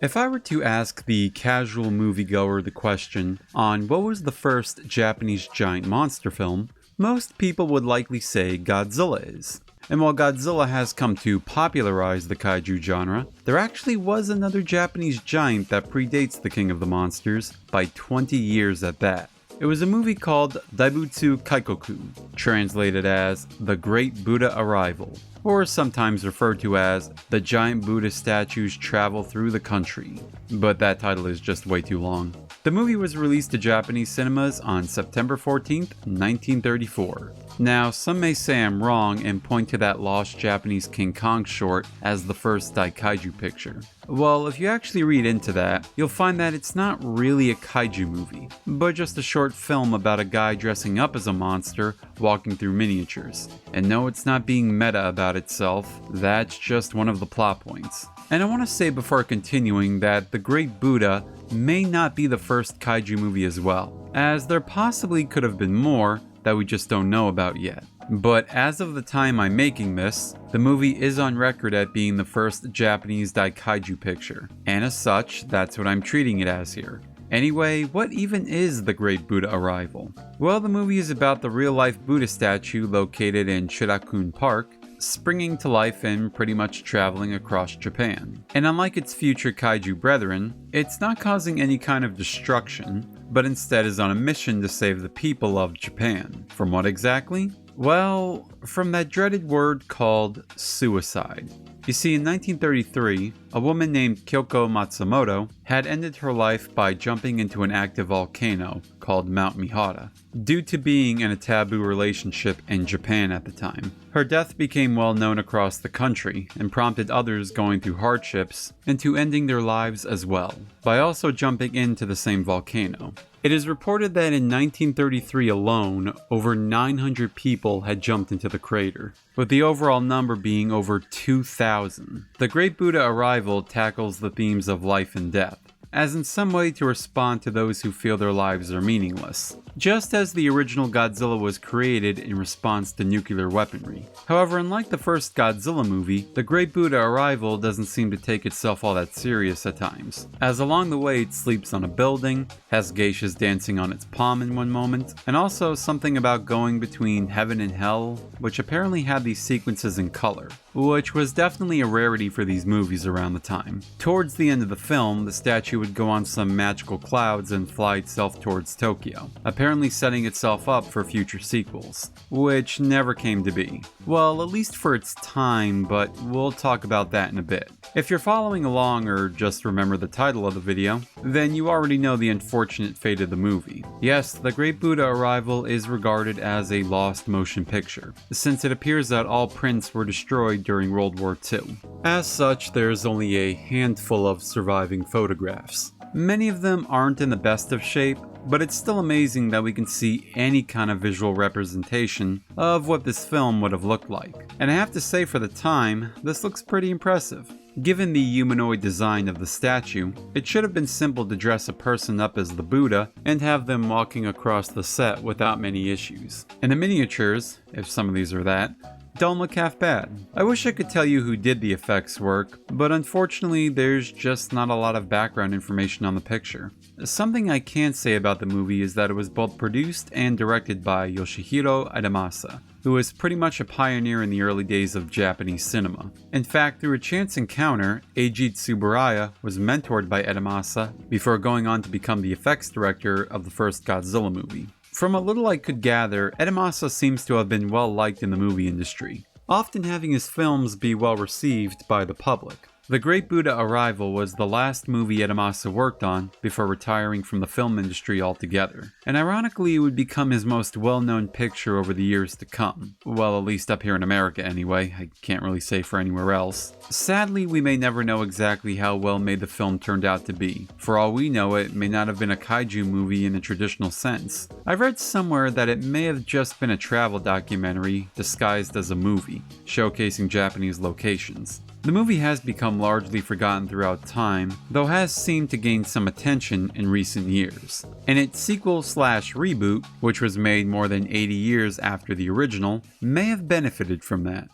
If I were to ask the casual moviegoer the question on what was the first Japanese giant monster film, most people would likely say Godzilla is. And while Godzilla has come to popularize the kaiju genre, there actually was another Japanese giant that predates the King of the Monsters by 20 years at that. It was a movie called Daibutsu Kaikoku, translated as The Great Buddha Arrival, or sometimes referred to as The Giant Buddha Statues Travel Through the Country, but that title is just way too long. The movie was released to Japanese cinemas on September 14th, 1934. Now, some may say I'm wrong and point to that lost Japanese King Kong short as the first Kaiju picture. Well, if you actually read into that, you'll find that it's not really a kaiju movie, but just a short film about a guy dressing up as a monster walking through miniatures. And no, it's not being meta about itself, that's just one of the plot points. And I want to say before continuing that The Great Buddha may not be the first kaiju movie as well, as there possibly could have been more that we just don't know about yet. But as of the time I'm making this, the movie is on record at being the first Japanese Kaiju picture, and as such, that's what I'm treating it as here. Anyway, what even is The Great Buddha Arrival? Well, the movie is about the real-life Buddha statue located in Shirakun Park, springing to life and pretty much traveling across Japan. And unlike its future kaiju brethren, it's not causing any kind of destruction, but instead is on a mission to save the people of Japan. From what exactly? Well, from that dreaded word called suicide. You see, in 1933, a woman named Kyoko Matsumoto had ended her life by jumping into an active volcano called Mount Mihara, due to being in a taboo relationship in Japan at the time. Her death became well known across the country and prompted others going through hardships into ending their lives as well, by also jumping into the same volcano. It is reported that in 1933 alone, over 900 people had jumped into the crater, with the overall number being over 2,000. The Great Buddha Arrival tackles the themes of life and death, as in some way to respond to those who feel their lives are meaningless, just as the original Godzilla was created in response to nuclear weaponry. However, unlike the first Godzilla movie, The Great Buddha Arrival doesn't seem to take itself all that serious at times, as along the way it sleeps on a building, has geishas dancing on its palm in one moment, and also something about going between heaven and hell, which apparently had these sequences in color, which was definitely a rarity for these movies around the time. Towards the end of the film, the statue would go on some magical clouds and fly itself towards Tokyo, apparently setting itself up for future sequels, which never came to be. Well, at least for its time, but we'll talk about that in a bit. If you're following along or just remember the title of the video, then you already know the unfortunate fate of the movie. Yes, The Great Buddha Arrival is regarded as a lost motion picture, since it appears that all prints were destroyed during World War II. As such, there's only a handful of surviving photographs. Many of them aren't in the best of shape, but it's still amazing that we can see any kind of visual representation of what this film would have looked like. And I have to say, for the time, this looks pretty impressive. Given the humanoid design of the statue, it should have been simple to dress a person up as the Buddha and have them walking across the set without many issues. And the miniatures, if some of these are that, don't look half bad. I wish I could tell you who did the effects work, but unfortunately there's just not a lot of background information on the picture. Something I can say about the movie is that it was both produced and directed by Yoshiro Edamasa, who was pretty much a pioneer in the early days of Japanese cinema. In fact, through a chance encounter, Eiji Tsuburaya was mentored by Edamasa before going on to become the effects director of the first Godzilla movie. From a little I could gather, Edamasa seems to have been well liked in the movie industry, often having his films be well received by the public. The Great Buddha Arrival was the last movie Edamasa worked on before retiring from the film industry altogether, and ironically it would become his most well-known picture over the years to come. Well, at least up here in America anyway, I can't really say for anywhere else. Sadly, we may never know exactly how well made the film turned out to be. For all we know, it may not have been a kaiju movie in a traditional sense. I read somewhere that it may have just been a travel documentary disguised as a movie, showcasing Japanese locations. The movie has become largely forgotten throughout time, though has seemed to gain some attention in recent years. And its sequel/reboot, which was made more than 80 years after the original, may have benefited from that.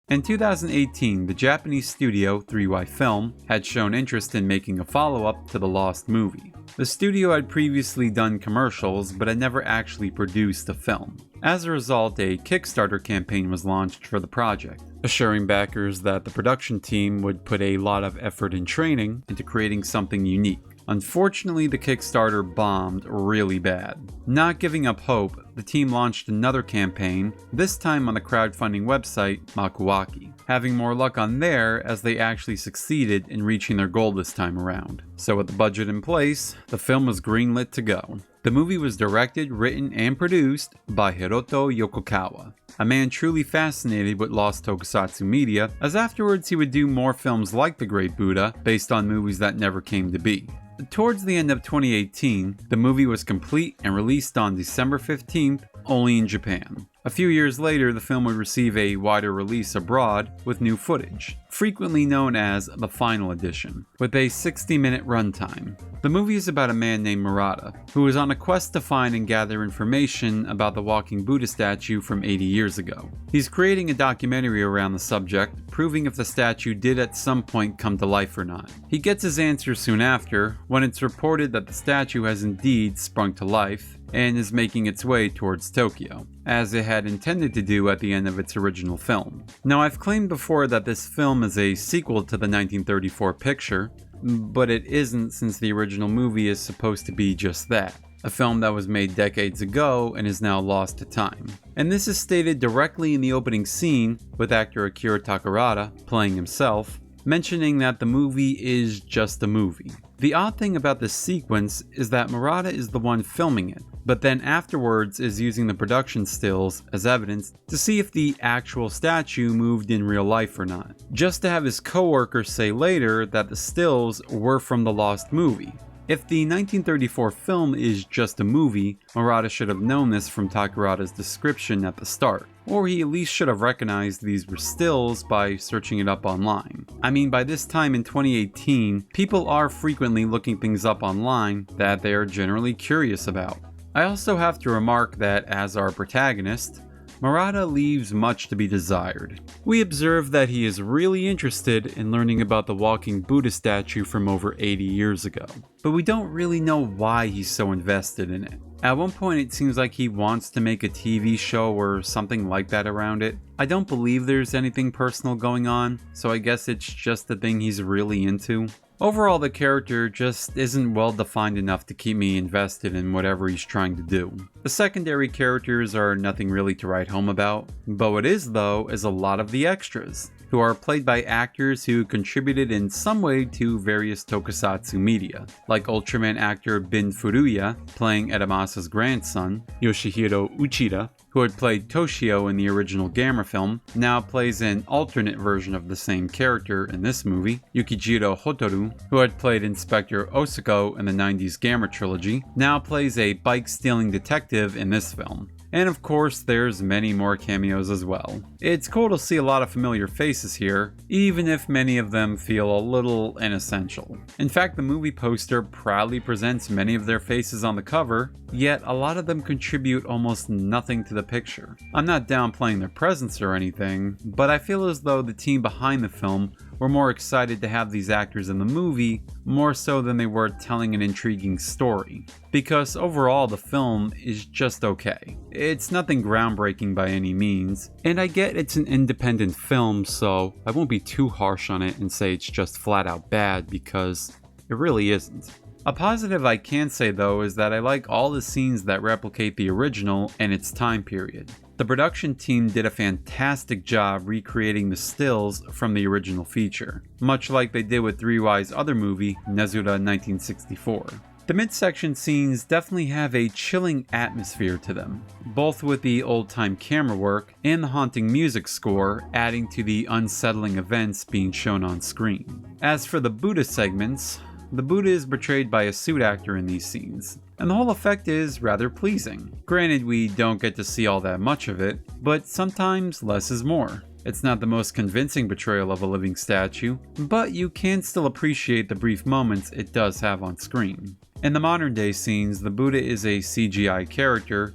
In 2018, the Japanese studio 3Y Film had shown interest in making a follow-up to the lost movie. The studio had previously done commercials, but had never actually produced a film. As a result, a Kickstarter campaign was launched for the project, assuring backers that the production team would put a lot of effort and training into creating something unique. Unfortunately, the Kickstarter bombed really bad. Not giving up hope, the team launched another campaign, this time on the crowdfunding website Makuwaki, having more luck on there as they actually succeeded in reaching their goal this time around. So with the budget in place, the film was greenlit to go. The movie was directed, written, and produced by Hiroto Yokokawa, a man truly fascinated with lost tokusatsu media, as afterwards he would do more films like The Great Buddha, based on movies that never came to be. Towards the end of 2018, the movie was complete and released on December 15th, only in Japan. A few years later, the film would receive a wider release abroad with new footage, frequently known as the Final Edition, with a 60-minute runtime. The movie is about a man named Murata, who is on a quest to find and gather information about the walking Buddha statue from 80 years ago. He's creating a documentary around the subject, proving if the statue did at some point come to life or not. He gets his answer soon after, when it's reported that the statue has indeed sprung to life, and is making its way towards Tokyo, as it had intended to do at the end of its original film. Now, I've claimed before that this film is a sequel to the 1934 picture, but it isn't, since the original movie is supposed to be just that. A film that was made decades ago and is now lost to time. And this is stated directly in the opening scene, with actor Akira Takarada playing himself, mentioning that the movie is just a movie. The odd thing about this sequence is that Murata is the one filming it, but then afterwards is using the production stills as evidence to see if the actual statue moved in real life or not, just to have his co-worker say later that the stills were from the lost movie. If the 1934 film is just a movie, Murata should have known this from Takarada's description at the start, or he at least should have recognized these were stills by searching it up online. I mean, by this time in 2018, people are frequently looking things up online that they are generally curious about. I also have to remark that as our protagonist, Murata leaves much to be desired. We observe that he is really interested in learning about the walking Buddha statue from over 80 years ago, but we don't really know why he's so invested in it. At one point it seems like he wants to make a TV show or something like that around it. I don't believe there's anything personal going on, so I guess it's just the thing he's really into. Overall, the character just isn't well defined enough to keep me invested in whatever he's trying to do. The secondary characters are nothing really to write home about, but what is though is a lot of the extras, who are played by actors who contributed in some way to various tokusatsu media, like Ultraman actor Bin Furuya playing Edamasa's grandson, Yoshihiro Uchida, who had played Toshio in the original Gamera film, now plays an alternate version of the same character in this movie. Yukijiro Hotaru, who had played Inspector Osako in the 90s Gamera trilogy, now plays a bike-stealing detective in this film. And of course, there's many more cameos as well. It's cool to see a lot of familiar faces here, even if many of them feel a little inessential. In fact, the movie poster proudly presents many of their faces on the cover, yet a lot of them contribute almost nothing to the picture. I'm not downplaying their presence or anything, but I feel as though the team behind the film were more excited to have these actors in the movie, more so than they were telling an intriguing story. Because overall the film is just okay. It's nothing groundbreaking by any means, and I get it's an independent film, so I won't be too harsh on it and say it's just flat out bad, because it really isn't. A positive I can say though is that I like all the scenes that replicate the original and its time period. The production team did a fantastic job recreating the stills from the original feature, much like they did with 3Y's other movie, Nezura 1964. The midsection scenes definitely have a chilling atmosphere to them, both with the old-time camera work and the haunting music score adding to the unsettling events being shown on screen. As for the Buddha segments, the Buddha is portrayed by a suit actor in these scenes, and the whole effect is rather pleasing. Granted, we don't get to see all that much of it, but sometimes less is more. It's not the most convincing portrayal of a living statue, but you can still appreciate the brief moments it does have on screen. In the modern day scenes, the Buddha is a CGI character,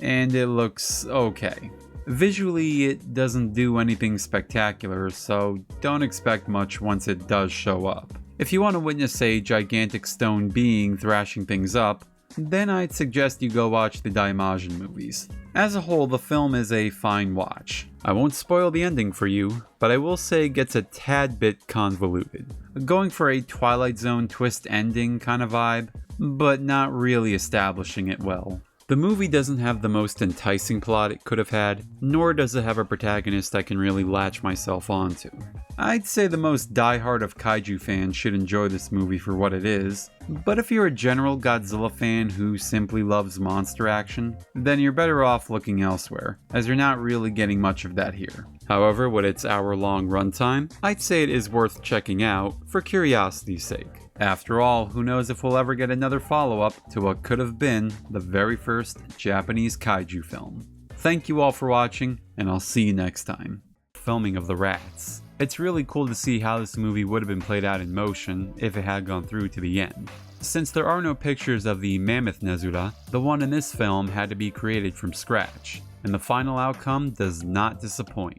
and it looks okay. Visually, it doesn't do anything spectacular, so don't expect much once it does show up. If you want to witness a gigantic stone being thrashing things up, then I'd suggest you go watch the Daimajin movies. As a whole, the film is a fine watch. I won't spoil the ending for you, but I will say it gets a tad bit convoluted. Going for a Twilight Zone twist ending kind of vibe, but not really establishing it well. The movie doesn't have the most enticing plot it could have had, nor does it have a protagonist I can really latch myself onto. I'd say the most diehard of kaiju fans should enjoy this movie for what it is, but if you're a general Godzilla fan who simply loves monster action, then you're better off looking elsewhere, as you're not really getting much of that here. However, with its hour-long runtime, I'd say it is worth checking out for curiosity's sake. After all, who knows if we'll ever get another follow-up to what could have been the very first Japanese kaiju film. Thank you all for watching, and I'll see you next time. Filming of the rats. It's really cool to see how this movie would have been played out in motion if it had gone through to the end. Since there are no pictures of the mammoth Nezura, the one in this film had to be created from scratch, and the final outcome does not disappoint.